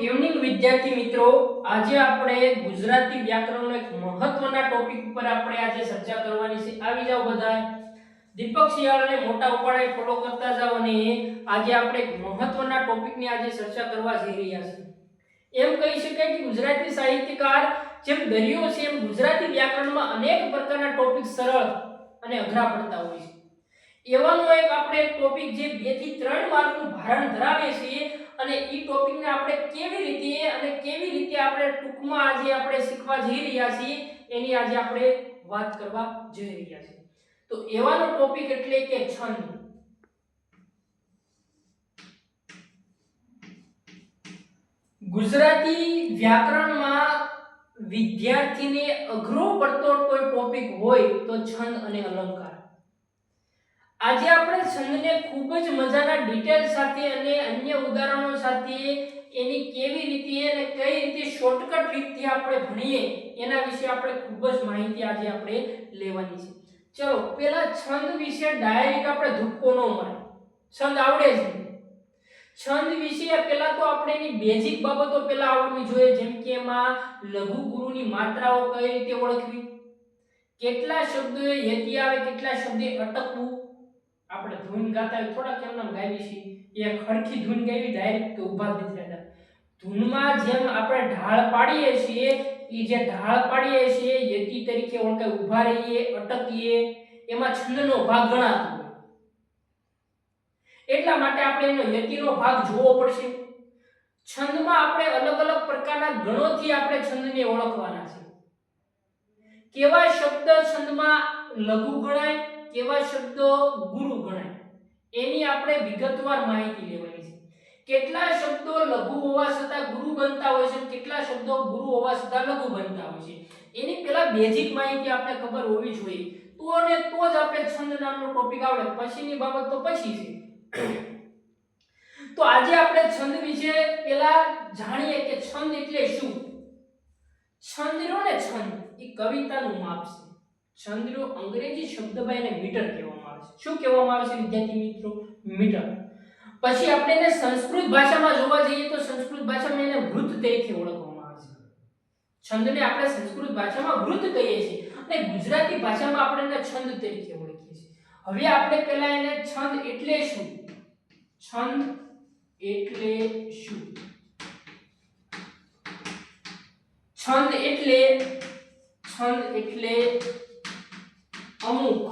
Evening વિદ્યાર્થી મિત્રો, આજે આપણે ગુજરાતી વ્યાકરણનો એક મહત્વના ટોપિક ઉપર આપણે આજે ચર્ચા કરવાની છે. આવી જાવ બધા. દીપક શિયાળને મોટા ઉપાડે ફોલો કરતા જાવ અને આજે આપણે એક મહત્વના ટોપિકની આજે ચર્ચા કરવા જઈ રહ્યા છીએ. એમ કહી શકાય કે ગુજરાતી સાહિત્યકાર જેમ દરિયો છે એમ ગુજરાતી વ્યાકરણમાં અનેક પ્રકારના ટોપિક સરળ અને અઘરા પડતા હોય છે. એવાનો એક આપણે ટોપિક જે 2 થી 3 માર્કનું ભારણ ધરાવે છે અને ઈ ટોપિકને આપણે કેવી રીતે આપણે ટૂંકમાં આજે આપણે શીખવા જઈ રહ્યા છીએ એની આજે આપણે વાત કરવા જઈ રહ્યા છીએ. તો એવાનો ટોપિક એટલે કે છંદ. ગુજરાતી વ્યાકરણમાં વિદ્યાર્થીને અઘરો પડતો કોઈ ટોપિક હોય તો છંદ અને અલંકાર. આજે આપણે છંદને ખૂબ જ મજાના ડિટેલ સાથે અને અન્ય ઉદાહરણો સાથે એની કેવી રીતે અને કઈ રીતે શોર્ટકટ રીતથી આપણે ભણીએ એના વિશે આપણે ખૂબ જ માહિતી આજે આપણે લેવાની છે. ચલો પહેલા છંદ વિશે ડાયરેક્ટ આપણે ધુક્કો ન મારે. છંદ આવડે છે. છંદ વિશે પહેલા તો આપણે એની બેઝિક બાબતો પહેલા આવડવી જોઈએ, જેમ કે એમાં લઘુ ગુરુની માત્રાઓ કઈ રીતે ઓળખવી, કેટલા શબ્દોએ યતિ આવે, કેટલા શબ્દે અટકવું. આપણે ધૂન ગાતા હોય થોડા કેમ નામ ગાવી છે એ ખડકી ધૂન ગાવી ડાયરેક્ટ ઊભા નથી રહેતા. ધૂનમાં જેમ આપણે ઢાળ પાડીએ છીએ એ જે ઢાળ પાડીએ છીએ યતિ તરીકે ઓળખાય, ઊભા રહીએ, અટકીએ, એમાં છંદનો ભાગ ગણાતો હોય. એટલા માટે આપણે એનો યતિનો ભાગ જોવો પડશે. છંદમાં આપણે અલગ અલગ પ્રકારના ગણોથી આપણે છંદને ઓળખવાના છે. કેવા શબ્દ છંદમાં લઘુ ગણાય, કેવા શબ્દો ગુરુ ગણાય, એની આપણે વિગતવાર માહિતી લેવાની છે. કેટલા શબ્દો લઘુ હોવા છતાં ગુરુ બનતા હોય છે, કેટલા શબ્દો ગુરુ હોવા છતાં લઘુ બનતા હોય છે, એની પહેલા બેઝિક માહિતી આપણે ખબર હોવી જોઈએ. તો જ આપણે છંદ નામનો ટોપિક આવડે. પછીની બાબત તો પછી છે. તો આજે આપણે છંદ વિશે પહેલા જાણીએ કે છંદ એટલે શું. છંદનો ને છંદ એ કવિતાનું માપ છે. છંદનો અંગ્રેજી શબ્દમાં એને મીટર કહેવામાં આવે છે. શું કહેવામાં આવે છે વિદ્યાર્થી મિત્રો? મીટર. પછી આપણે એને સંસ્કૃત ભાષામાં જોવા જઈએ તો સંસ્કૃત ભાષામાં એને વૃત્ત તરીકે ઓળખવામાં આવે છે. છંદને આપણે સંસ્કૃત ભાષામાં વૃત્ત કહીએ છીએ અને ગુજરાતી ભાષામાં આપણે એને છંદ તરીકે ઓળખીએ છીએ. હવે આપણે પહેલા એને છંદ એટલે શું? છંદ એટલે શું? છંદ એટલે અમુક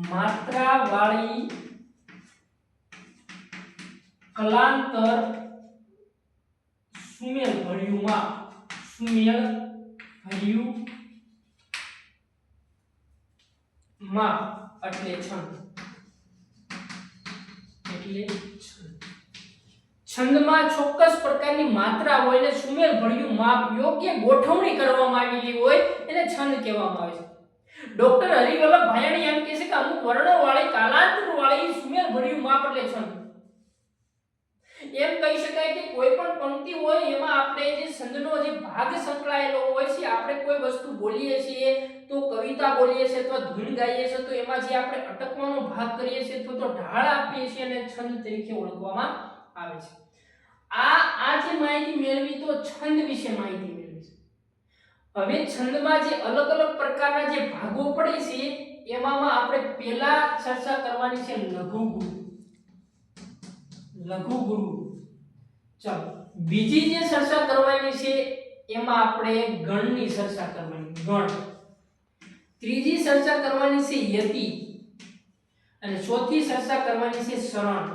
માત્રા વાળી કલાંતર સુમેળ ભર્યું માપ. સુમેળ ભર્યું માપ એટલે છંદ. છંદમાં ચોક્કસ પ્રકારની માત્રા હોય ને સુમેળ ભર્યું માપ યોગ્ય ગોઠવણી કરવામાં આવેલી હોય એને છંદ કહેવામાં આવે છે. ડોક્ટર હરિવલ્લભ ભાયાણી એમ કહે છે કે અમુક વર્ણોવાળી કાલાંતરવાળી સુમેળ ભર્યું માપ એટલે છંદ. એમ કહી શકાય કે કોઈ પણ પંક્તિ હોય એમાં આપણે જે છંદનો જે ભાગ સંકળાયેલો હોય છે, આપણે કોઈ વસ્તુ બોલીએ છીએ તો કવિતા બોલીએ છીએ તો ધૂન ગાઈએ છીએ તો એમાં જે આપણે અટકવાનો ભાગ કરીએ છીએ તો ઢાળ આપીએ છીએ અને છંદ તરીકે ઓળખવામાં આવે છે. આ જે માહિતી મેળવી તો છંદ વિશે માહિતી મેળવી છે. હવે છંદમાં જે અલગ અલગ પ્રકારના જે ભાગો પડે છે એમાં આપણે પહેલા ચર્ચા કરવાની છે લઘુ ગુરુ. લઘુ ગુરુ. ચાલો બીજી જે ચર્ચા કરવાની છે એમાં આપણે ગણની ચર્ચા કરવાની. ગણ. ત્રીજી ચર્ચા કરવાની છે યતિ અને ચોથી ચર્ચા કરવાની છે શરણ.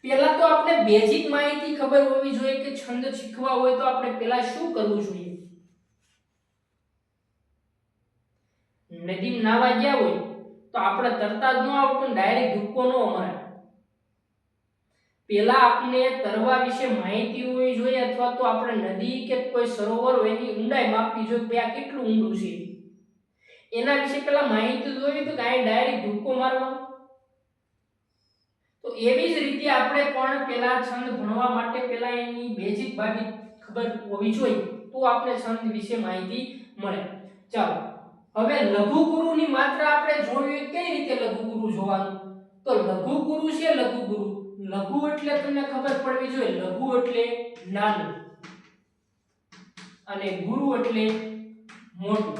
પહેલા તો આપણે બેઝિક માહિતી ખબર હોવી જોઈએ કે છંદ શીખવા હોય તો આપણે પહેલા શું કરવું જોઈએ. નદીમાં નાવા ગયા હોય તો આપણે તરતા જ ન આવતું, ડાયરેક્ટ ધુક્કો ન મારે. પહેલા આપણે તરવા વિશે માહિતી હોવી જોઈએ અથવા તો આપણે નદી કે કોઈ સરોવર હોય એની ઊંડાઈ માપવી જોઈએ કે આ કેટલું ઊંડું છે. એના વિશે પહેલા માહિતી જોઈએ તો કાંઈ ડાયરેક્ટ ધુક્કો મારવાનો. તો એવી જ રીતે આપણે પણ પહેલા છંદ ભણવા માટે પહેલા એની બેઝિક બાબત ખબર હોવી જોઈએ તો આપણે છંદ વિશે માહિતી મળે. ચાલો હવે લઘુ ગુરુની માત્રા આપણે જોવી કઈ રીતે લઘુ ગુરુ જોવાનું. તો લઘુ ગુરુ છે લઘુ ગુરુ લઘુ એટલે તમને ખબર પડવી જોઈએ, લઘુ એટલે નાનું અને ગુરુ એટલે મોટું.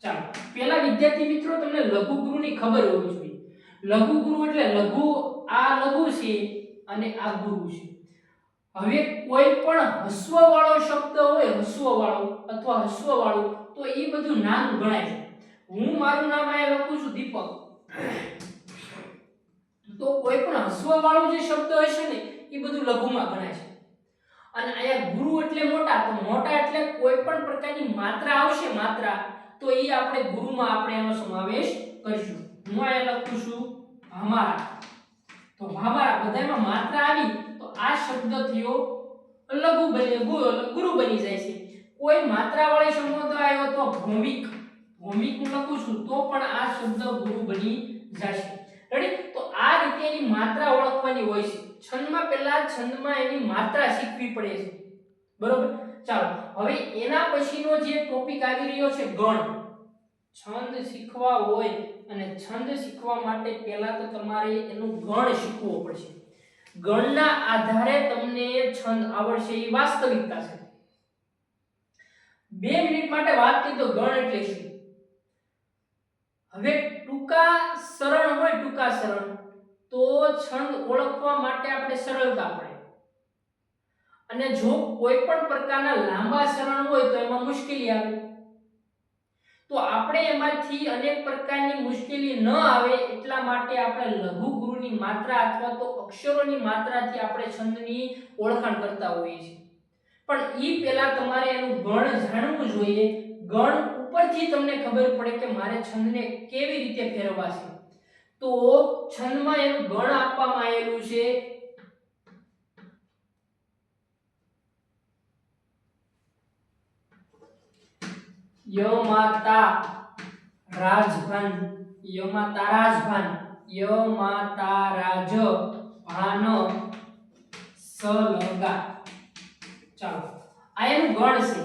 ચાલો પહેલા વિદ્યાર્થી મિત્રો તમને લઘુ ગુરુની ખબર હોવી જોઈએ. લઘુ ગુરુ એટલે લઘુ, આ લઘુ છે અને આ ગુરુ છે. હવે કોઈ પણ હસ્વ વાળો શબ્દ હોય, હસ્વ વાળો અથવા હસ્વ વાળો, તો એ બધું નાનું ગણાય છે. હું મારું નામ અહીંયા લખું છું દીપક, તો કોઈ પણ હસ્વ વાળો જે શબ્દ હશે ને એ બધું લઘુમાં ગણાય છે. અને અહીંયા ગુરુ એટલે મોટા, તો મોટા એટલે કોઈ પણ પ્રકારની માત્રા આવશે, માત્રા, તો એ આપણે ગુરુમાં આપણે એનો સમાવેશ કરીશું. હું અહીંયા લખું છું હમારા, તો હમારા બધામાં માત્રા આવી તો આ શબ્દ થયો લઘુ બની, ગુરુ બની જાય છે. કોઈ માત્રા વાળી શબ્દ આવ્યો તો ભૌમિક, ભૌમિક હું લખું છું તો પણ આ શબ્દ ગુરુ બની જશે. રેડી? તો આ રીતે એની માત્રા ઓળખવાની હોય છે. છંદમાં પહેલા છંદમાં એની માત્રા શીખવી પડે છે. બરોબર? ચાલો હવે એના પછીનો જે ટોપિક આવી રહ્યો છે ગણ. છંદ શીખવા હોય અને છંદ શીખવા માટે પહેલા તો તમારે એનું ગણ શીખવો પડશે. ગણના આધારે તમને છંદ આવડશે એ વાસ્તવિકતા છે. 2 મિનિટ માટે વાત કરી તો ગણ એટલે શું? હવે ટૂંકા સરળ હોય, ટૂંકા સરળ, તો છંદ ઓળખવા માટે આપણે સરળતા પડે. અને જો કોઈ પણ પ્રકારના લાંબા સરળ હોય તો એમાં મુશ્કેલી આવે. તો આપણે એમાંથી અનેક પ્રકારની મુશ્કેલી ન આવે એટલા માટે આપણે લઘુ ગુરુની માત્રા અથવા તો અક્ષરોની માત્રાથી આપણે છંદની ઓળખાણ કરતા હોઈએ છીએ. પણ ઈ પહેલા તમારે એનું ગણ જાણવું જોઈએ. ગણ ઉપરથી તમને ખબર પડે કે મારે છંદને કેવી રીતે ફેરવવા છે. તો છંદમાં એનું ગણ આપવામાં આવેલું છે યમાતા રાજભાન, યમાતા રાજભાન, યમાતા રાજ ભાન સલગા. ચાલો આ એનું ગણ છે.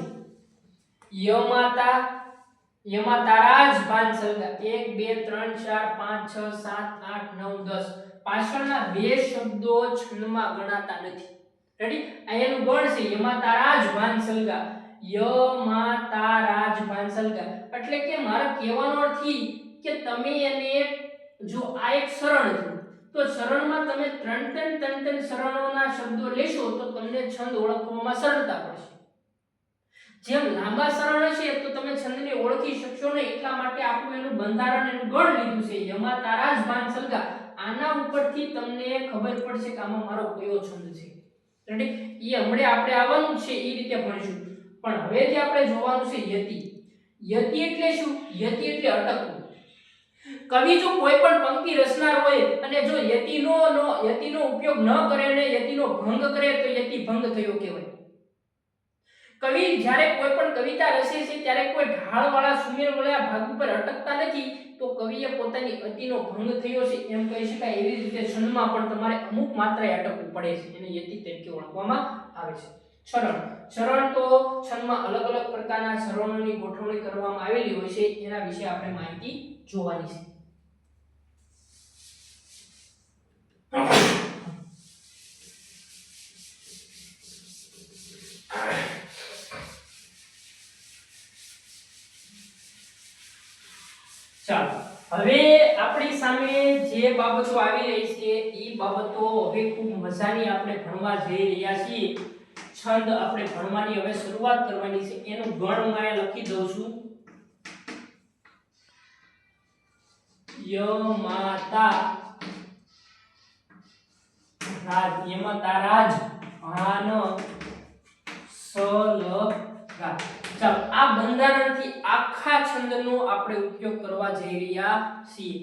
યમાતા, યમાતા રાજભાન સલગા. 1 2 3 4 5 6 7 8 9 10. પાછળના બે શબ્દો છંદમાં ગણાતા નથી. રેડી? આ એનું ગણ છે યમાતા રાજભાન સલગા. યમાતા રાજભાન સલગા એટલે કે મારો કહેવાનો અર્થ ઈ કે તમે એને, જો આ એક સરળ છે તો સરળમાં તમે ત્રણ સરળોના શબ્દો લેશો તો તમને છંદ ઓળખવામાં સરળતા પડશે. જેમ લાંબા સરળ હશે તો તમે છંદને ઓળખી શકશો નહીં. એટલા માટે આપણું એનું બંધારણ, એનું ગણ લીધું છે યમાતા રાજભાન સલગા. આના ઉપરથી તમને ખબર પડશે કે આમાં મારો કયો છંદ છે. રેડી? ઈ હમણે આપણે આવવાનું છે એ રીતે ભણીશું. પણ હવે જે આપણે જોવાનું છે યતિ. યતિ એટલે શું? યતિ એટલે અટકવું. કવિ જો કોઈ પણ પંક્તિ રચનાર હોય અને જો યતિનો ઉપયોગ ન કરે અને યતિનો ભંગ કરે તો યતિ ભંગ થયો કહેવાય. કવિ જ્યારે કોઈ પણ કવિતા રચે છે ત્યારે કોઈ ઢાળવાળા સુમેળવાળા ભાગ ઉપર અટકતા નથી, તો કવિએ પોતાની અતિનો ભંગ થયો છે એમ કહી શકાય. એવી રીતે છંદમાં પણ તમારે અમુક માત્રાએ અટકવું પડે છે. એને યતિ તરીકે ઓળખવામાં આવે છે. ચરણ. ચરણ તો છંદમાં અલગ અલગ પ્રકારના ચરણોની ગોઠવણી કરવામાં આવેલી હોય છે. એના વિશે આપણે માહિતી જોવાની છે. ચાલો હવે આપણી સામે જે બાબતો આવી રહી છે એ બાબતો હવે ખૂબ મજાની આપણે ભણવા જઈ રહ્યા છીએ. છંદ આપણે ભણવાની હવે શરૂઆત કરવાની છે. એનું ગણ હું અહીંયા લખી દઉં છું. યમાતા રાજ, યમાતા રાજ ભાન સલગા. ચાલો આ બંધારણથી આખા છંદનો આપણે ઉપયોગ કરવા જઈ રહ્યા છીએ.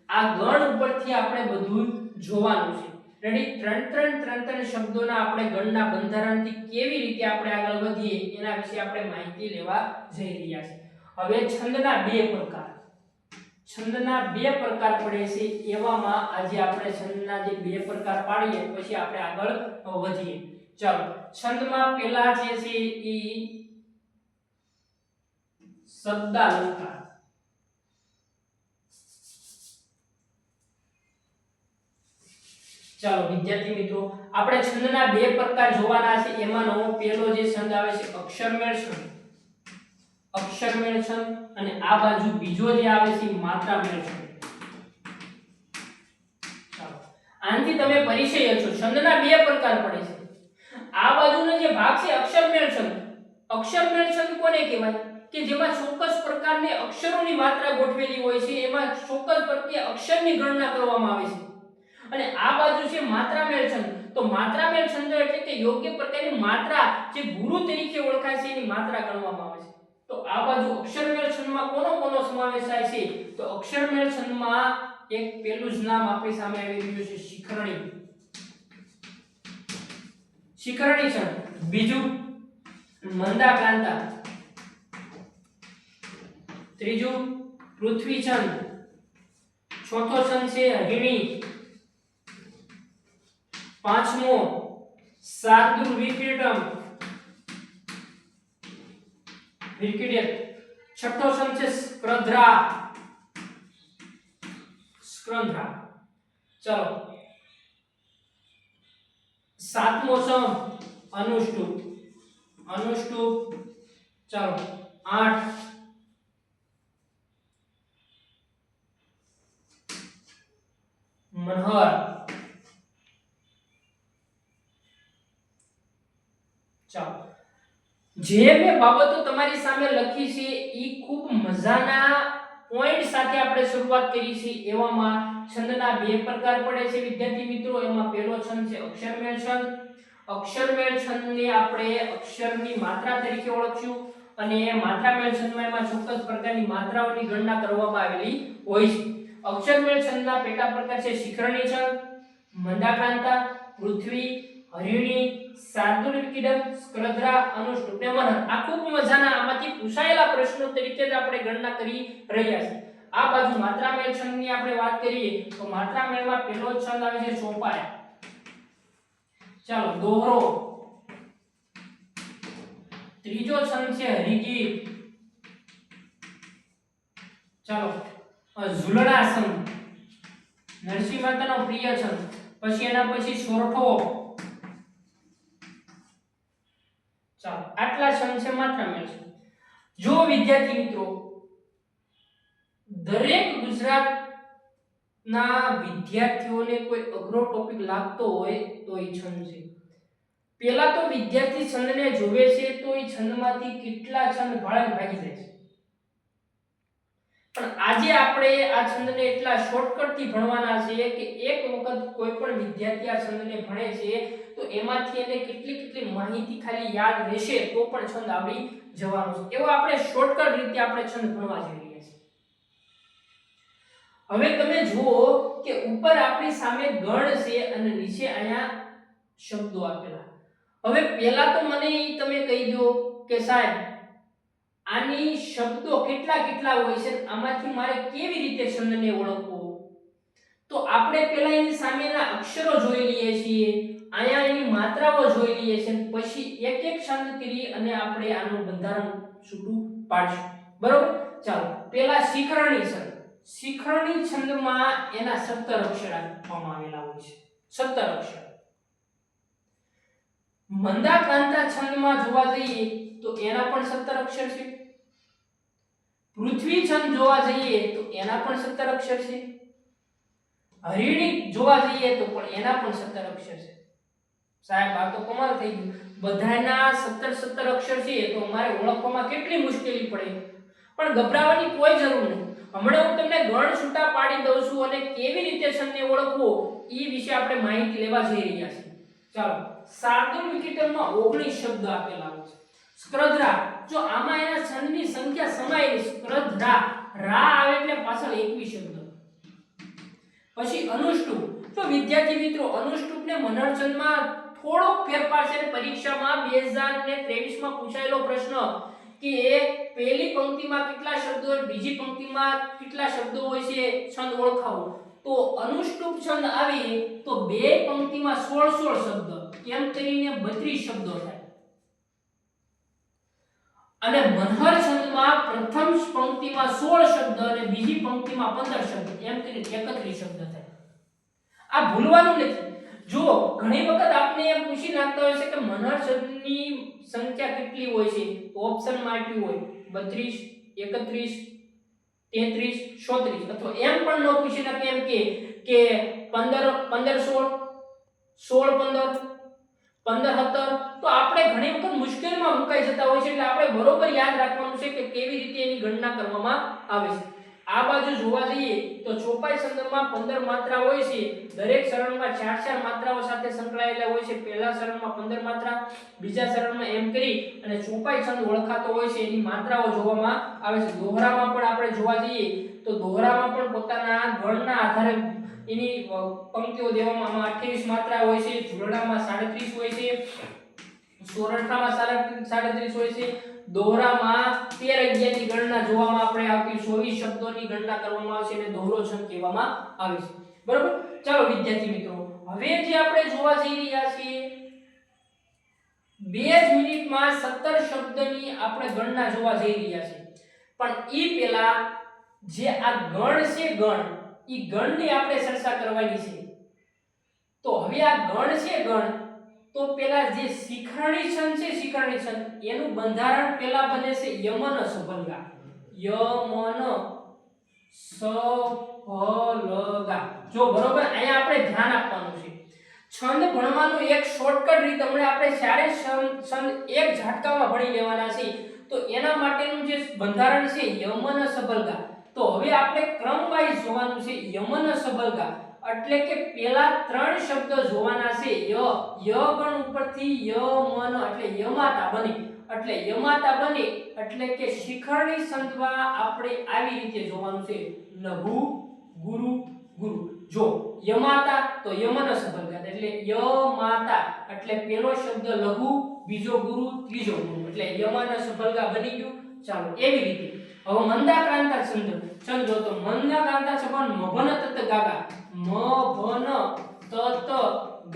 આ ગણ ઉપરથી આપણે બધું જોવાનું છે. રેડી? ત્રણ શબ્દોના આપણે ગણના બંધારણથી કેવી રીતે આપણે આગળ વધીએ એના વિશે આપણે માહિતી લેવા જઈ રહ્યા છીએ. હવે છંદના બે પ્રકાર, છંદના બે પ્રકાર પડે છે. એવામાં આજે આપણે છંદના જે બે પ્રકાર પાડીએ પછી આપણે આગળ વધીએ. ચાલો છંદમાં પહેલા જે છે એ શબ્દાલંકાર. ચાલો વિદ્યાર્થી મિત્રો, આપણે છંદના બે પ્રકાર જોવાના છે. એમાંનો પહેલો જે છંદ આવે છે અક્ષરમેળ છંદ, અક્ષરમેળ છંદ, અને આ બાજુ બીજો જે આવે છે માત્રામેળ છંદ. ચાલો આનાથી તમે પરિચય છો. છંદના બે પ્રકાર પડે છે. આ બાજુનો જે ભાગ છે અક્ષરમેળ છંદ, અક્ષરમેળ છંદ કોને કહેવાય કે જેમાં ચોક્કસ પ્રકારની અક્ષરોની માત્રા ગોઠવેલી હોય છે, એમાં ચોક્કસ પ્રકારની અક્ષરની ગણના કરવામાં આવે છે. અને આ બાજુ છે માત્રામેળ છંદ. તો માત્રામેળ છંદ એટલે કે યોગ્ય પ્રકારની માત્રા જે ગુરુ તરીકે ઓળખાય છે એની માત્રા ગણવામાં આવે છે. તો આ બાજુ અક્ષરમેળ છંદમાં કોનો સમાવેશ થાય છે? તો અક્ષરમેળ છંદમાં એક પહેલું જ નામ આપણી સામે આવી રહ્યું છે શિખરણી, શિખરણી છંદ. બીજું મંદાક્રાંતા, ત્રીજું પૃથ્વી છંદ, ચોથો છંદ છે હરિણી, પાંચમો શાર્દૂલ વિકિટમ, છઠ્ઠો છંદ છે સ્કંધ્રા, સ્કંધ્રા. ચલો સાતમો છંદ અનુષ્ટુપ, અનુષ્ટુપ. ચલો 8 મનહર. ચાલો જે મેં બાબતો તમારી સામે લખી છે એ ખૂબ મજાના પોઈન્ટ સાથે આપણે શરૂઆત કરી છે. એવામાં છંદના બે પ્રકાર પડે છે વિદ્યાર્થી મિત્રો. એમાં પહેલો છંદ છે અક્ષરમેળ છંદ. અક્ષરમેળ છંદને આપણે અક્ષરની માત્રા તરીકે ઓળખશું, અને માત્રામેળ છંદમાં એમાં ચોક્કસ પ્રકારની માત્રાઓની ગણના કરવામાં આવેલી હોય છે. અક્ષરમેળ છંદના પેટા પ્રકાર છે શિખરણી છંદ, મંદાક્રાંતા, પૃથ્વી, હરિણી, શાર્દૂલ વિકિટમ, સ્કંધ્રા, અનુષ્ટુપ ને મનહર. આ ખૂબ મજાના આમાંથી પૂછાયેલા પ્રશ્નો તરીકે જ આપણે ગણના કરી રહ્યા છીએ. આ બાજુ માત્રામેળ છંદની આપણે વાત કરીએ તો માત્રામેળમાં પહેલો છંદ આવે છે ચોપાઈ. ચાલો દોહરો. ત્રીજો છંદ છે હરિગીત. ચાલો ઝૂલણા છંદ, નરસિંહ માતાનો પ્રિય છંદ. પછી એના પછી સોરઠો. ચાલો આટલા છંદ છે માત્રામેળ છંદ. જો વિદ્યાર્થી મિત્રો દરેક ગુજરાતના વિદ્યાર્થીઓને કોઈ અઘરો ટોપિક લાગતો હોય તો એ છંદ છે. પહેલા તો વિદ્યાર્થી છંદને જોવે છે તો એ છંદમાંથી કેટલા છંદ ભાળે ભાગી જાય છે. પણ આજે આપણે આ છંદને એટલા શોર્ટકટ થી ભણવાના છે કે એક વખત કોઈ પણ વિદ્યાર્થી આ છંદને ભણે છે તો એમાંથી એને કેટલી માહિતી ખાલી યાદ રહેશે તો પણ છંદ આવડી જવાનો છે. એવો આપણે શોર્ટકટ રીતે આપણે છંદ ભણવા જઈ રહ્યા છીએ. હવે તમે જુઓ કે ઉપર આપણી સામે ગણ છે અને નીચે અહીંયા શબ્દો આપેલા. હવે પહેલા તો મને તમે કહી દો કે સાહેબ આની શબ્દો કેટલા હોય છે, આમાંથી મારે કેવી રીતે છંદને ઓળખવો? તો આપણે પહેલા એની સામેના અક્ષરો જોઈ લઈએ છીએ, અહીંયા એની માત્રાઓ જોઈ લઈએ છીએ, પછી એક એક છંદ કરી અને આપણે આનું બંધારણ છૂટું પાડશું. બરોબર? ચાલો પહેલા શિખરણી છંદ. શિખરણી છંદમાં એના 17 અક્ષર આપવામાં આવેલા હોય છે. 17 અક્ષર. મંદાક્રાંતા છંદમાં જોવા જઈએ તો એના પણ 17 અક્ષર છે. પૃથ્વી છંદ જોવા જઈએ તો એના પણ 17 અક્ષર છે. હરિણી જોવા જઈએ તો પણ એના પણ 17 અક્ષર છે. સાહેબ આ તો કમાલ થઈ ગયું. બધાના 17 અક્ષર છે તો અમારે ઓળખવામાં કેટલી મુશ્કેલી પડે. પણ ગભરાવાની કોઈ જરૂર નથી. હમણાં હું તમને ગણ છૂટા પાડી દઉં છું અને કેવી રીતે છંદને ઓળખવો એ વિશે આપણે માહિતી લેવા જઈ રહ્યા છીએ. ચાલો શાર્દૂલ વિકિટમમાં 19 શબ્દ આપેલા છે. સ્કંધ્રા, જો આમાં એના છંદની સંખ્યા સમાયેલી. સ્કંધ્રા, રા આવે એટલે પાછળ 21 શબ્દ. પછી અનુષ્ટુપ. જો વિદ્યાર્થી મિત્રો અનુષ્ટુપને મનહર છંદમાં થોડો ફેરફાર છે. પરીક્ષામાં 2023 માં પૂછાયેલો પ્રશ્ન કે પહેલી પંક્તિમાં કેટલા શબ્દો હોય, બીજી પંક્તિમાં કેટલા શબ્દો હોય છે, છંદ ઓળખાવો. તો અનુષ્ટુપ છંદ આવી તો બે પંક્તિમાં 16 શબ્દ, એમ કરીને 32 શબ્દો થાય. અને મનહર છંદમાં પ્રથમ પંક્તિમાં 16 શબ્દ અને બીજી પંક્તિમાં 15 શબ્દ, એમ કરીને 31 શબ્દ થાય. આ ભૂલવાનું નથી. જો ઘણી વખત આપને એમ પૂછી નાખતા હોય છે કે મનહર છંદની સંખ્યા કેટલી હોય છે, તો ઓપ્શનમાં આપ્યું હોય 32, 31, 33, 34, અથવા એમ પણ ન પૂછી નાખે એમ કે 15, 15, 16, 16, 15, 15, 17, તો આપણે ઘણી વખત મુશ્કેલીમાં મુકાઈ જતા હોય છે. એટલે આપણે બરોબર યાદ રાખવાનું છે કે કેવી રીતે એની ગણના કરવામાં આવે છે. આ બાજુ જોવા જઈએ તો ચોપાઈ છંદમાં 15 માત્રા હોય છે. દરેક ચરણમાં 4 માત્રાઓ સાથે સંકળાયેલા હોય છે. પહેલા ચરણમાં 15 માત્રા, બીજા ચરણમાં એમ કરી અને ચોપાઈ છંદ ઓળખાતો હોય છે એની માત્રાઓ જોવામાં આવે છે. દોહરામાં પણ આપણે જોવા જઈએ તો દોહરામાં પણ પોતાના ગણના આધારે એની પંક્તિઓ દેવામાં 28 માત્રા હોય છે. ઝૂલડામાં 37 હોય છે. સોરઠામાં 37 હોય છે. દોહરામાં 13, 11 ની ગણના જોવામાં આપણે આવતી 24 શબ્દોની ગણના કરવામાં આવે છે અને દોહરો છંદ કહેવામાં આવે છે. બરોબર. ચાલો વિદ્યાર્થી મિત્રો, હવે જે આપણે જોવા જઈ રહ્યા છીએ 2 જ મિનિટમાં 17 શબ્દની આપણે ગણના જોવા જઈ રહ્યા છીએ. પણ ઈ પહેલા જે આ ગણ છે, ઈ ગણની આપણે ચર્ચા કરવાની છે. તો હવે આ ગણ છે, તો પેલા જે શિખરણી છંદ છે, શિખરણી છંદ એનું બંધારણ પેલા બને છે યમન સફલગા. યમન સફલગા. જો બરોબર અહીંયા આપણે ધ્યાન આપવાનું છે. છંદ ભણવાનું એક શોર્ટકટ રીત હમણાં આપણે ચારે છંદ એક ઝાટકામાં ભણી લેવાના છે. તો એના માટેનું જે બંધારણ છે યમન સફલગા. તો હવે આપણે ક્રમ વાઇઝ જોવાનું છે. યમન સફલગા એટલે કે પેલા 3 શબ્દ જોવાના છે. ય ગણ ઉપરથી યમન એટલે યમાતા બને. એટલે કે શિખરણી છંદમાં આપણે આવી રીતે જોવાનું છે. લઘુ, ગુરુ, ગુરુ. જો યમાતા તો યમન સફલગા એટલે યમાતા એટલે પેલો શબ્દ લઘુ, બીજો ગુરુ, ત્રીજો ગુરુ એટલે યમન સફલગા બની ગયું. ચાલો એવી રીતે હવે મંદાક્રાંતા છંદ જો તો મંદાક્રાંતા છંદ મભન તત ગાગા, મભન તત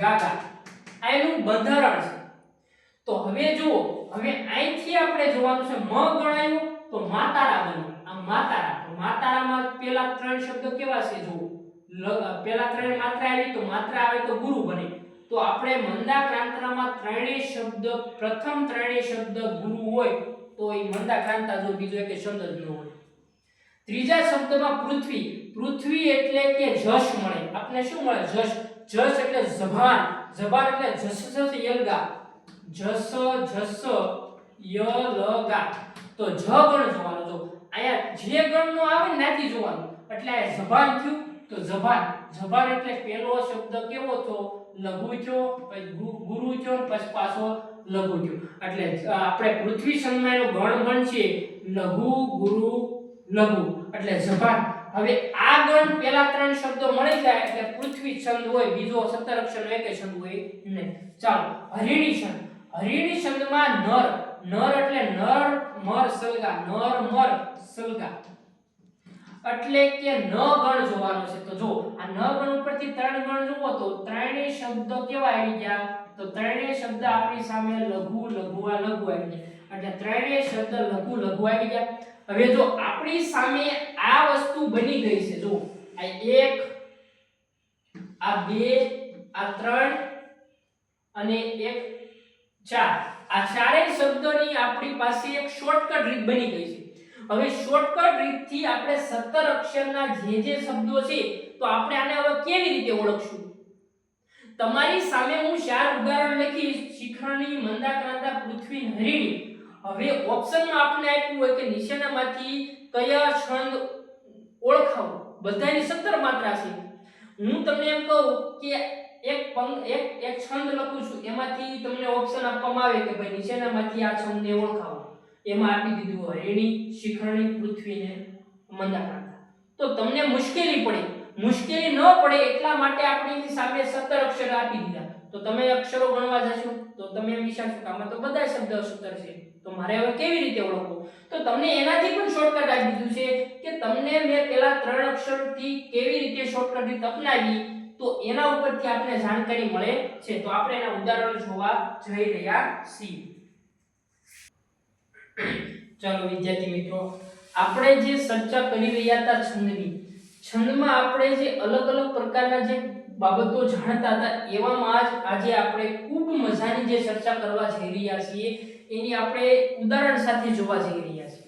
ગાગા આનું બંધારણ છે. તો હવે જુઓ, હવે અહીંથી આપણે જોવાનું છે મ ગણાયું તો માતારા બને. આ માતારા, તો માતારામાં પેલા 3 શબ્દ કેવા છે? જુઓ પેલા 3 માત્રા આવી તો માત્રા આવે તો ગુરુ બને. તો આપણે મંદાક્રાંતામાં ત્રણેય શબ્દ, પ્રથમ ત્રણેય શબ્દ ગુરુ હોય તો એ મંદાક્રાંતા. જો બીજો એક શબ્દ જ ન હોય. ત્રીજા શબ્દમાં પૃથ્વી એટલે કે જશ મળે. આપણે શું મળે? જશ એટલે જબાન એટલે જસ યલગા, જસ યલગા. તો જ ગણ જોવાનો. જો અહીંયા જે ગણ નો આવે ને ત્યાંથી જોવાનું. એટલે આ જબાન થયું તો જબાન એટલે પેલો શબ્દ કેવો થયો? લઘુ થયો, પછી ગુરુ થયો, પછી પાછો લઘુ થયો. એટલે આપણે પૃથ્વી છંદમાં ગણ બનશે લઘુ, ગુરુ, લઘુ એટલે જબાન. હવે આ ગણ પેલા 3 શબ્દો મળી જાય એટલે પૃથ્વી છંદ હોય. બીજો 17 અક્ષરનો એક છંદ હોય નહીં. ચાલો હરિણી છંદ. હરિણી છંદમાં નર એટલે નર, મર, સલગા. નર, મર, સલગા એટલે કે ન ગણ જોવાનો છે. તો જો આ ન ગણ ઉપરથી 3 ગણ જોવો તો ત્રણેય શબ્દ કેવા આવી ગયા? તો ત્રણેય શબ્દ આપણી સામે લઘુ, લઘુ આવી ગયા. એટલે ત્રણેય શબ્દ લઘુ, લઘુ આવી ગયા. હવે જો આપણી સામે આ વસ્તુ બની ગઈ છે. જો આ 1, આ 2, આ 3 અને 1, 4. આ ચારેય શબ્દોની આપણી પાસે એક શોર્ટકટ રીત બની ગઈ છે. હવે શોર્ટકટ રીતથી આપણે 17 અક્ષરના જે શબ્દો છે તો આપણે આને હવે કેવી રીતે ઓળખશું? તમારી સામે હું 4 ઉદાહરણ લખીશ. શિખરણી, મંદાક્રાંતા, પૃથ્વી, હરિણી. હવે ઓપ્શનમાં આપણે આપ્યું હોય કે નીચેનામાંથી કયા છંદ ઓળખાવો. બધાની 17 માત્રા છે. હું તમને એમ કહું કે એક છંદ લખું છું, એમાંથી તમને ઓપ્શન આપવામાં આવે કે ભાઈ નીચેનામાંથી આ છંદને ઓળખાવો. એમાં આપી દીધું હરિણી, શિખરણી, પૃથ્વી ને મંદાક્રાંતા. તો તમને મુશ્કેલી ન પડે એટલા માટે આપણે એની સામે 17 અક્ષર આપી દીધા. તો તમે અક્ષરો ગણવા જશો તો તમે વિચારશો કે આમાં તો બધા શબ્દ 17 છે, તો મારે હવે કેવી રીતે ઓળખવું? તો તમને એનાથી પણ શોર્ટકટ આપી દીધું છે કે તમને મેં પેલા 3 અક્ષરથી કેવી રીતે શોર્ટકટ રીત અપનાવી તો એના ઉપરથી આપણે જાણકારી મળે છે. તો આપણે એના ઉદાહરણો જોવા જઈ રહ્યા છીએ. ચાલો વિદ્યાર્થી મિત્રો, આપણે જે ચર્ચા કરી રહ્યા હતા છંદમાં આપણે જે અલગ અલગ પ્રકારના જે બાબતો જાણતા હતા એવામાં જ આજે આપણે ખૂબ મજાની જે ચર્ચા કરવા જઈ રહ્યા છીએ એની આપણે ઉદાહરણ સાથે જોવા જઈ રહ્યા છીએ.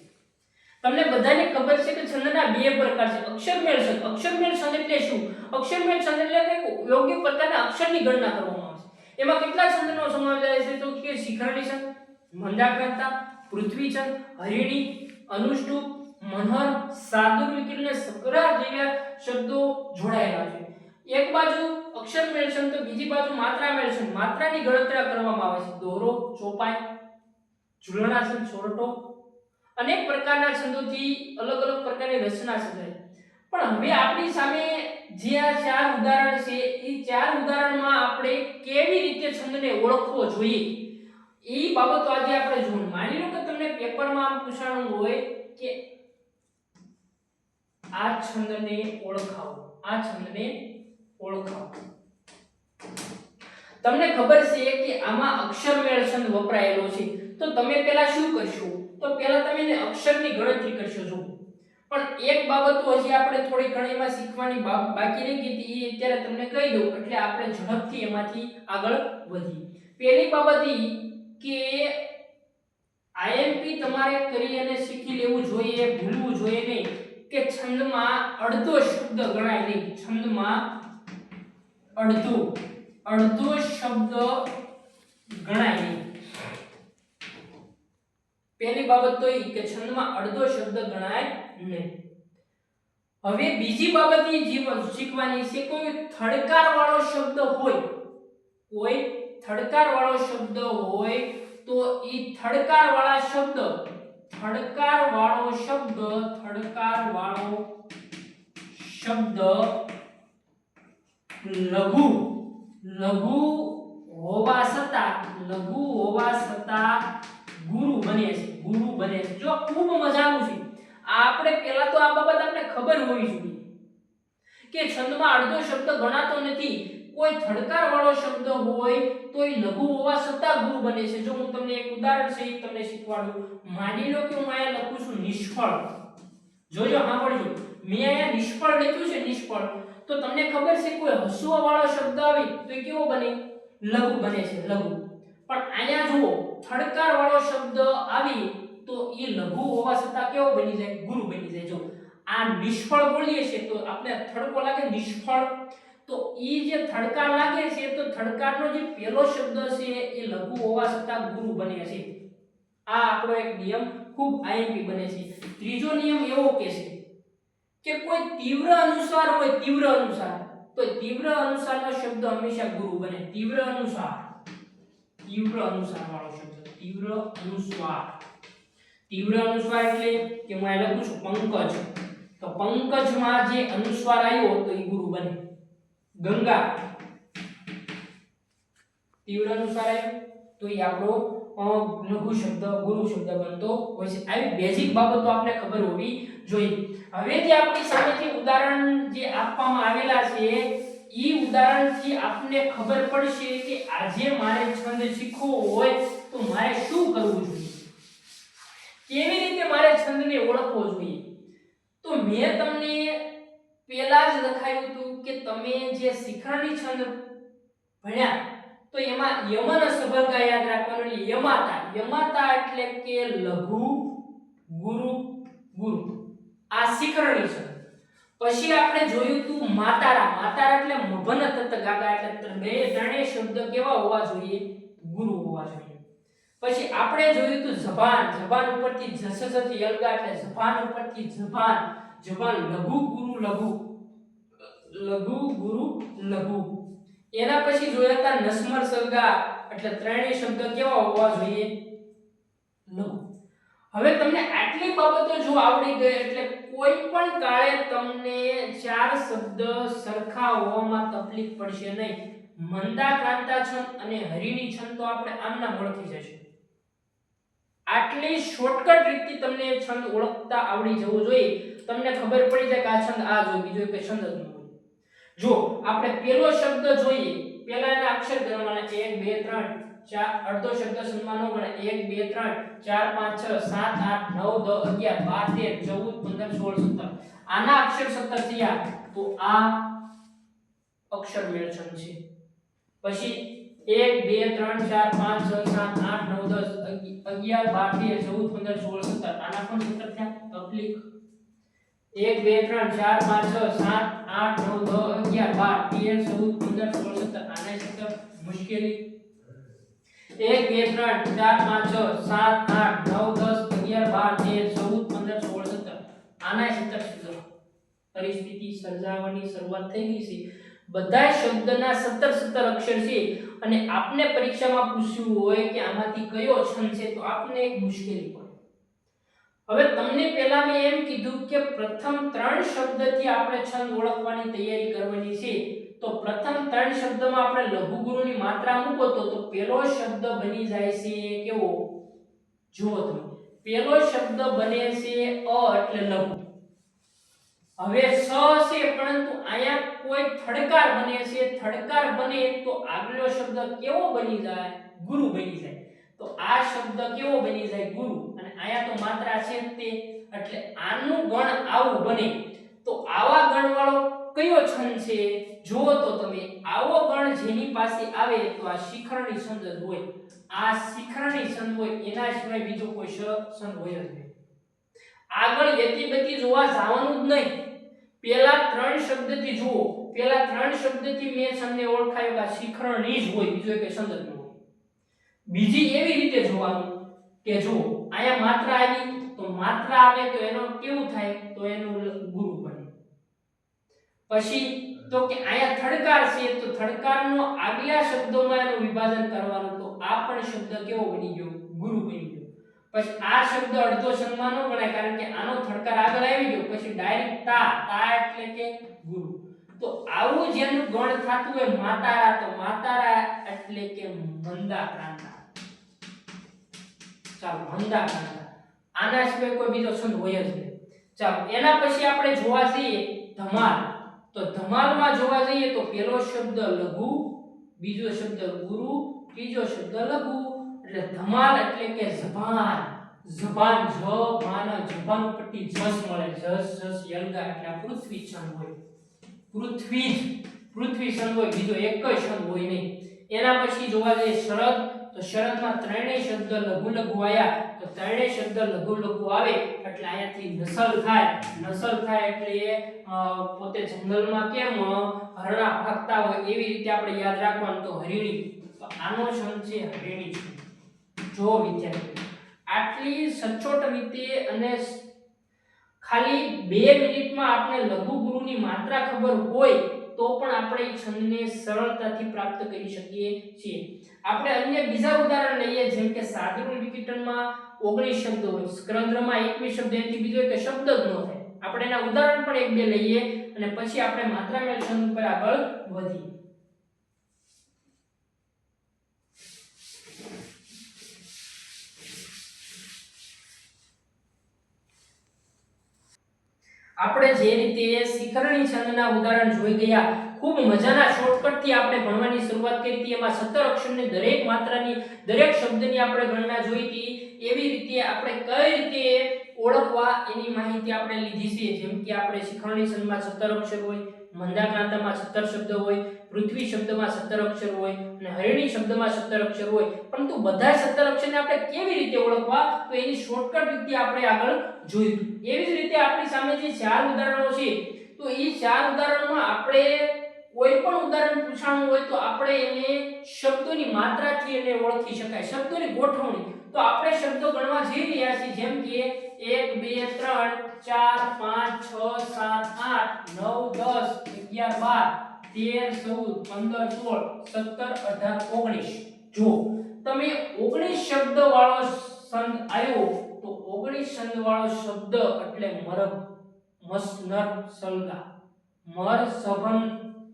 તમને બધાને ખબર છે કે છંદના બે પ્રકાર છે, અક્ષરમેળ છંદ. અક્ષરમેળ છંદ એટલે શું? અક્ષરમેળ છંદ એટલે કે યોગ્ય પ્રકારના અક્ષરની ગણના કરવામાં આવે છે. એમાં કેટલા છંદનો સમાવેશ થાય છે? તો કે શિખરણી છંદ, મંદાક્રાંતા, પૃથ્વી છંદ, હરિણી, અનુષ્ટુપ, મનહર, સાદુર વિકલ ને સકરા જેવા શબ્દો જોડાયેલા છે. એક બાજુ અક્ષરમેળ છંદ તો બીજી બાજુ માત્રામેળ છંદ. માત્રાની ગણતરી કરવામાં આવે છે. દોરો, ચોપાઈ, ઝૂલણા છંદ, સોરઠો, અનેક પ્રકારના છંદોથી અલગ અલગ પ્રકારની રચના સર્જાય. પણ હવે આપણી સામે જે આ ચાર ઉદાહરણ છે એ ચાર ઉદાહરણમાં આપણે કેવી રીતે છંદને ઓળખવો જોઈએ એ બાબતો આજે આપણે જોવાનું. માની લો કે તમને પેપરમાં આમ પૂછાણું હોય કે આ છંદને ઓળખાવો, આ છંદને ઓળખાવો. તમને ખબર છે કે આમાં અક્ષરમેળ છંદ વપરાયેલો છે, તો તમે પહેલા શું કરશો? તો પહેલા તમે એને અક્ષરની ગણતરી કરશો. જો પણ એક બાબત હજી આપણે થોડી ઘણી એમાં શીખવાની બાકી રહી ગઈ હતી, એ અત્યારે તમને કહી દઉં એટલે આપણે ઝડપથી એમાંથી આગળ વધીએ. પહેલી બાબત એ કે આઈએમપી તમારે કરી અને શીખી લેવું જોઈએ, ભૂલવું જોઈએ નહીં કે છંદમાં અડધો શબ્દ ગણાય નહીં. છંદમાં અડધો શબ્દ ગણાય નહીં. પહેલી બાબત તો એ કે છંદમાં અડધો શબ્દ ગણાય નહીં. હવે બીજી બાબત એ શીખવાની છે કોઈ થડકાર વાળો શબ્દ હોય, કોઈ થડકાર વાળો શબ્દ હોય તો એ થડકાર વાળા શબ્દ લઘુ હોવા છતાં ગુરુ બને છે. જો ખૂબ મજાનું છે. આપણે પહેલા તો આ બાબત આપણે ખબર હોવી જોઈએ કે છંદમાં અડધો શબ્દ ગણાતો નથી. કોઈ થડકાર વાળો શબ્દ હોય તો એ લઘુ હોવા છતાં ગુરુ બને છે. જો હું તમને એક ઉદાહરણ સહિત તમને શીખવાડું. માની લો કે હું અહીંયા લખું છું નિષ્ફળ. જોજો સાંભળજો, મેં અહીંયા નિષ્ફળ લખ્યું છે, નિષ્ફળ. તો તમને ખબર છે કોઈ હસવા વાળો શબ્દ આવે તો એ કેવો બને? લઘુ બને છે, લઘુ. પણ અહીંયા જુઓ થડકાર વાળો શબ્દ આવી તો એ લઘુ હોવા છતાં કેવો બની જાય? ગુરુ બની જાય. જો આ નિષ્ફળ બોલીએ છે તો આપણે થડકો લાગે નિષ્ફળ, તો એ જે થડકાર લાગે છે તો થડકારનો જે પહેલો શબ્દ છે એ લઘુ હોવા છતાં ગુરુ બને છે. આ આપણો એક નિયમ ખૂબ આઈએમપી બને છે. ત્રીજો નિયમ એવો કે છે કે કોઈ તીવ્ર અનુસ્વાર હોય, તીવ્ર અનુસ્વાર, તો તીવ્ર અનુસ્વારનો શબ્દ હંમેશા ગુરુ બને. તીવ્ર અનુસ્વાર વાળો શબ્દ, તીવ્ર અનુસ્વાર એટલે કે હું અહીં લખું છું પંકજ, તો પંકજમાં જે અનુસ્વાર આવ્યો તો એ ગુરુ બને. ગંગા, તીવ્ર અનુસ્વાર આવ્યો તો એ આપણો લઘુ શબ્દ, ગુરુ શબ્દ બનતો હોય છે. આવી બેઝિક બાબતો આપણે ખબર હોવી જોઈએ. હવે જે આપણી સામેથી ઉદાહરણ જે આપવામાં આવેલા છે એ ઉદાહરણથી આપને ખબર પડશે કે આજે મારે છંદ શીખવો હોય તો મારે શું કરવું જોઈએ, કેવી રીતે મારે છંદને ઓળખવો જોઈએ. તો મેં તમને પહેલા જ લખાયું હતું કે તમે જે શિખરણી છંદ ભણ્યા તો એમાં યમન સબરગા યાદ રાખવાનું. યમાતા એટલે કે લઘુ, ગુરુ, ગુરુ, આ શિખરણી છંદ. પછી આપણે જોયું હતું માતારા એટલે મભન તત ગાગા એટલે બે ત્રણેય શબ્દ કેવા હોવા જોઈએ? ગુરુ હોવા જોઈએ. પછી આપણે જોયું હતું જબાન ઉપરથી જસસથી યલગા એટલે જબાન ઉપરથી જબાન લઘુ, ગુરુ, લઘુ. એના પછી જોયા હતા નસ્મર સલગા એટલે ત્રણેય શબ્દ કેવા હોવા જોઈએ? લઘુ. હવે તમને આટલી બાબતો જો આવડી ગઈ એટલે કોઈ પણ કાળે તમને ચાર શબ્દ સરખા હોવામાં તકલીફ પડશે નહીં. મંદાક્રાંતા છંદ અને હરિણી છંદ તો આપણે આમના ઓળખી જશું. આટલી શોર્ટકટ રીતથી તમને છંદ ઓળખતા આવડી જવું જોઈએ. તમને ખબર પડી જાય કે આ છંદ આ જોઈએ, બીજો એક છંદ જ ન હોય. જો આપણે પહેલો શબ્દ જોઈએ, પહેલાના અક્ષર ગણવાના 1 2 3 4, અડધો શબ્દ છંદમાં નો ગણે 1 2 3 4 5 6 7 8 9 10 11 12 13 14 15 16 17. આના અક્ષર 17 થયા તો આ અક્ષરમેળ છંદ છે. પછી 1 2 3 4 5 6 7 8 9 10 11 12 13 14 15 16 17 આના પણ સૂત્ર થયા તકલીફ. 1 2 3 4 5 6 7 8 9 10 11 12 13 14 15 16 17 આના સૂત્ર મુશ્કેલી. 1 2 3 4 5 6 7 8 9 10 11 12 13 14 15 16 17 આના સૂત્ર સૂત્ર. પરિસ્થિતિ સર્જાવાની શરૂઆત થઈ ગઈ છે. બધા શબ્દના 17 અક્ષર છે અને આપને પરીક્ષામાં પૂછ્યું હોય કે આમાંથી કયો છંદ છે તો આપને એક મુશ્કેલી પડે. હવે તમને પહેલા મેં એમ કીધું કે પ્રથમ 3 શબ્દથી આપણે છંદ ઓળખવાની તૈયારી કરવાની છે. તો પ્રથમ 3 શબ્દમાં આપણે લઘુગુરુની માત્રા મૂકો તો પહેલો શબ્દ બની જાય છે કેવો? જુઓ તમે, પહેલો શબ્દ બને છે અ એટલે લઘુ. હવે સ છે પરંતુ અહીંયા કોઈ થડકાર બને છે. થડકાર બને તો આગલો શબ્દ કેવો બની જાય? ગુરુ બની જાય. તો આ શબ્દ કેવો બની જાય? ગુરુ. અને અહીંયા તો માત્રા છે તે એટલે આનું ગણ આવું બને. તો આવા ગણ વાળો કયો છંદ છે? જુઓ તો તમે, આવો ગણ જેની પાસે આવે તો આ શિખરણી છંદ જ હોય. આ શિખરણી છંદ હોય, એના સિવાય બીજો કોઈ છંદ હોય જ નહીં. આગળ યતિબતી જોવા જવાનું જ નહીં. પહેલા 3 શબ્દથી જુઓ. પહેલા 3 શબ્દથી મેં છંદને ઓળખાયો કે આ શિખરણી જ હોય, બીજો એક છંદ જ ન હોય. બીજી એવી રીતે જોવાનું કે જો અહીંયા માત્રા આવી તો માત્રા આવે તો એનો કેવું થાય? તો એનો ગુરુ બને. પછી તો કે અહીંયા થડકાર છે તો થડકારનો આગલા શબ્દોમાં એનું વિભાજન કરવાનું. તો આ પણ શબ્દ કેવો બની ગયો? ગુરુ બની ગયો. પછી આ શબ્દ અડધો છંદમાં ન ગણાય કારણ કે આનો થડકાર આગળ આવી ગયો. પછી ડાયરેક્ટ તા એટલે કે ગુરુ. તો આવું જેનું ગણ થાતું હોય માતારા, તો માતારા એટલે કે મંદા પ્રાંતા. ચાલો, મંદા પ્રાંતા. આના સિવાય કોઈ બીજો છંદ હોય જ નહીં. ચાલો, એના પછી આપણે જોવા જઈએ ધમાલ. તો ધમાલમાં જોવા જઈએ તો પહેલો શબ્દ લઘુ, બીજો શબ્દ ગુરુ, ત્રીજો શબ્દ લઘુ. એટલે ધમાલ એટલે કે જબાન. જબાન જબાન જબાન ઉપરથી જસ મળે. જસ જસ યલગા એટલે પૃથ્વી છંદ હોય. પૃથ્વી છંદ હોય, બીજો એક જ છંદ હોય નહીં. એના પછી જોવા જઈએ શરદ. તો શરદમાં ત્રણેય શબ્દ લઘુ લઘુ આયા. તો ત્રણેય શબ્દ લઘુ લઘુ આવે એટલે અહીંયાથી નસલ થાય. નસલ થાય એટલે પોતે જંગલમાં કેમ હરણા ભાગતા હોય એવી રીતે આપણે યાદ રાખવાનું. તો હરિણી. તો આનો છંદ છે હરિણી છંદ. જો વિદ્યાર્થીઓ, આટલી સચોટ રીતે અને ખાલી 2 મિનિટમાં આપણે લઘુ ગુરુની માત્રા ખબર હોય તો પણ આપણે એ છંદને સરળતાથી પ્રાપ્ત કરી શકીએ છીએ. આપણે અન્ય બીજા ઉદાહરણ લઈએ, જેમ કે સાદરૂલ વિકિટનમાં 19 શબ્દ હોય, સ્કંદ્રમાં 21 શબ્દ, એથી બીજો એક શબ્દ જ ન થાય. આપણે એના ઉદાહરણ પણ 1-2 લઈએ અને પછી આપણે માત્રામેળ છંદ પર આગળ વધીએ. આપણે જે રીતે શિખરણી છંદના ઉદાહરણ જોઈ ગયા, ખૂબ મજાના શોર્ટકટ થી આપણે ભણવાની શરૂઆત કરી હતી. એમાં 17 અક્ષરની દરેક માત્રાની, દરેક શબ્દની આપણે ગણના જોઈ હતી. એવી રીતે આપણે કઈ રીતે ઓળખવા એની માહિતી આપણે લીધી છે. જેમ કે આપણે શિખરણી છંદમાં 17 અક્ષર હોય, મંદાક્રાંતામાં 17 શબ્દ હોય, પૃથ્વી શબ્દમાં 17 અક્ષર હોય અને હરિણી શબ્દમાં 17 અક્ષર હોય. પરંતુ બધા 17 અક્ષરને આપણે કેવી રીતે ઓળખવા, તો એની શોર્ટકટ રીતે આપણે આગળ જોઈશું. એવી જ રીતે આપણી સામે જે 4 ઉદાહરણો છે, તો એ 4 ઉદાહરણમાં આપણે કોઈ પણ ઉદાહરણ પૂછાણું હોય તો આપણે એને શબ્દોની માત્રાથી એને ઓળખી શકાય. શબ્દોની ગોઠવણી તો આપણે શબ્દો ગણવા જઈ રહ્યા છીએ, જેમ કે 1 2 3 4 5 6 7 8 9 10 11 12 13 14 15 16 17 18 19. જો તમે 19 શબ્દ વાળો છંદ આવ્યો તો 19 છંદ વાળો શબ્દ એટલે મરગ, મસનર સલગા, મર સભન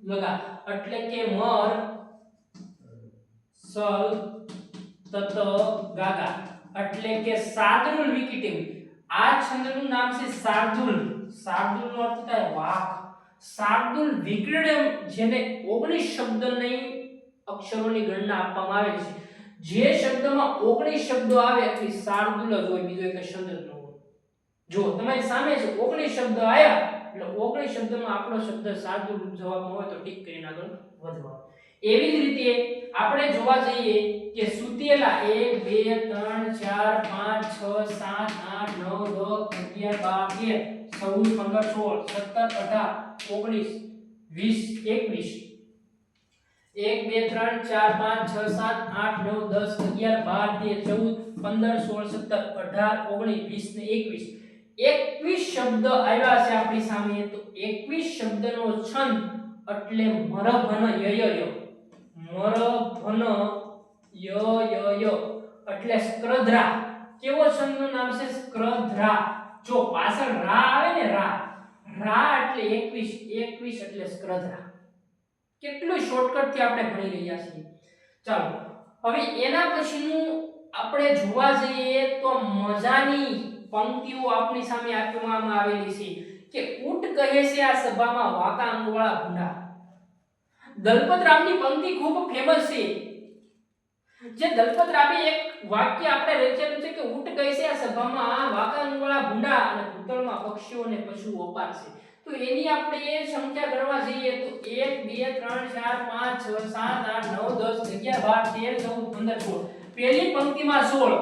લગા એટલે કે મર સલ તત ગાગા એટલે કે સાદરુલ વિકિટિંગ. આ છંદનું નામ છે શાર્દુલ. શાર્દુલનો અર્થ થાય વાક. શાર્દુલ વિકિટમ, જેને 19 શબ્દની અક્ષરોની ગણના આપવામાં આવે છે. જે શબ્દમાં 19 શબ્દો આવે એટલે શાર્દુલ જ હોય, બીજો એક શબ્દ જ ન હોય. જો તમારી સામે છે 19 શબ્દ આયા એટલે 19 શબ્દમાં આપણો શબ્દ સાદું રૂપ જવાબમાં હોય તો ટીક કરીને આગળ વધવા. એવી જ રીતે આપણે જોવા જઈએ કે સુતેલા 1 2 3 4 5 6 7 8 9 10 11 12 13 14 15 16 17 18 19 20 21 શબ્દ આવ્યા છે આપણી સામે. તો 21 શબ્દનો છંદ એટલે મરભન યય મરભન યય એટલે સ્ક્રધરા. કેવો છંદનું નામ છે? સ્ક્રધરા. જો પાછળ રા આવે ને રા એટલે 21 એટલે સ્ક્રધરા. કેટલું શોર્ટકટ થી આપણે ભણી રહ્યા છીએ. ચાલો હવે એના પછીનું આપણે જોવા જઈએ તો મજાની પંક્તિઓ આપણી સામે આપવામાં આવેલી છે કે ઊંટ કહે છે આ સભામાં વાકા અંગવાળા ભૂંડા. દલપતરામની પંક્તિ ખૂબ ફેમસ છે. જે દલપતરામે એક વાક્ય આપણે રચેલું છે કે ઊંટ કહે છે આ સભામાં વાકા અંગવાળા ભૂંડા અને ભૂતળમાં પક્ષીઓ અને પશુઓ અપાર છે. તો એની આપણે એ સંખ્યા ગણવા જઈએ તો 1 2 3 4 5 6 7 8 9 10 11 12 13 14 15 16. પહેલી પંક્તિમાં 16,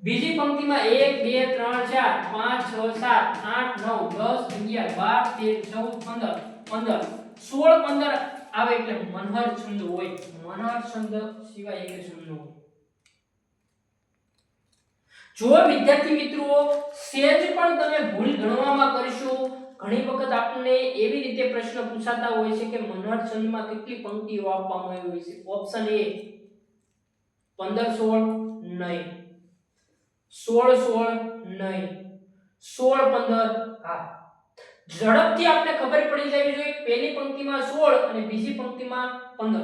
બીજી પંક્તિમાં 1 2 3 4 5 6 7 8 9 10 11 12 13 14 15 16 15 આવે એટલે મનહર છંદ હોય. મનહર છંદ સિવાય એક છંદ ન હોય. જો વિદ્યાર્થી મિત્રો સેજ પણ તમે ભૂલ ગણવામાં કરશો, ઘણી વખત આપણને એવી રીતે પ્રશ્ન પૂછાતા હોય છે કે મનહર છંદમાં કેટલી પંક્તિઓ આપવામાં આવી હોય છે. ઓપ્શન એ 15 16 નહીં, 16 16 નહીં, 16 15 હા. ઝડપથી આપણે ખબર પડી જવી જોઈએ પહેલી પંક્તિમાં 16 અને બીજી પંક્તિમાં 15.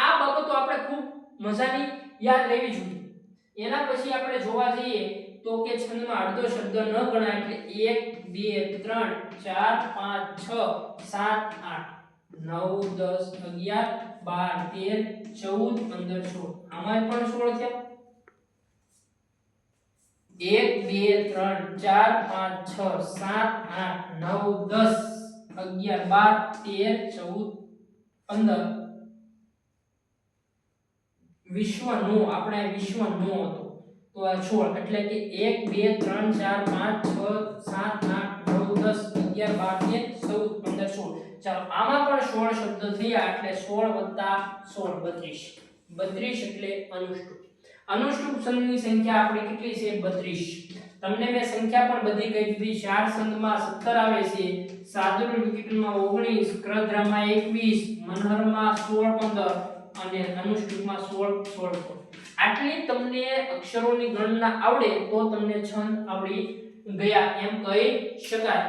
આ બાબતો આપણે ખૂબ મજાની યાદ રહેવી જોઈએ. એના પછી આપણે જોવા જઈએ તો કે છંદમાં અડધો શબ્દ ન ગણાય એટલે 1 2 3 4 5 6 7 8 9 10 11 12 13 14 15 16. આમાં પણ 16 થયા. 1 2 3 4 5 6 7 8 9 10 11 12 13 14 15. વિશ્વનો આપણે વિશ્વનો હતો તો આ 16 એટલે કે 1 2 3 4 5 6 7 8 9 10 11 12 13 14 15 16. ચાલો આમાં પણ 16 શબ્દ થયા એટલે 16 16 32 એટલે અનુષ્ટુપ. અનુષ્ટુપ છંદની સંખ્યા આપણી કેટલી છે? 32. તમને મેં સંખ્યા પણ બધી કહી દીધી. 4 છંદમાં 17 આવે છે, સાદુરૂપ વિકટનમાં 19, સ્ક્રધરામાં 21, મનહરમાં 16 15 અને અનુષ્ટુપમાં 16 16. આટલી તમને અક્ષરોની ગણના આવડે તો તમને છંદ આવડી ગયા એમ કહી શકાય.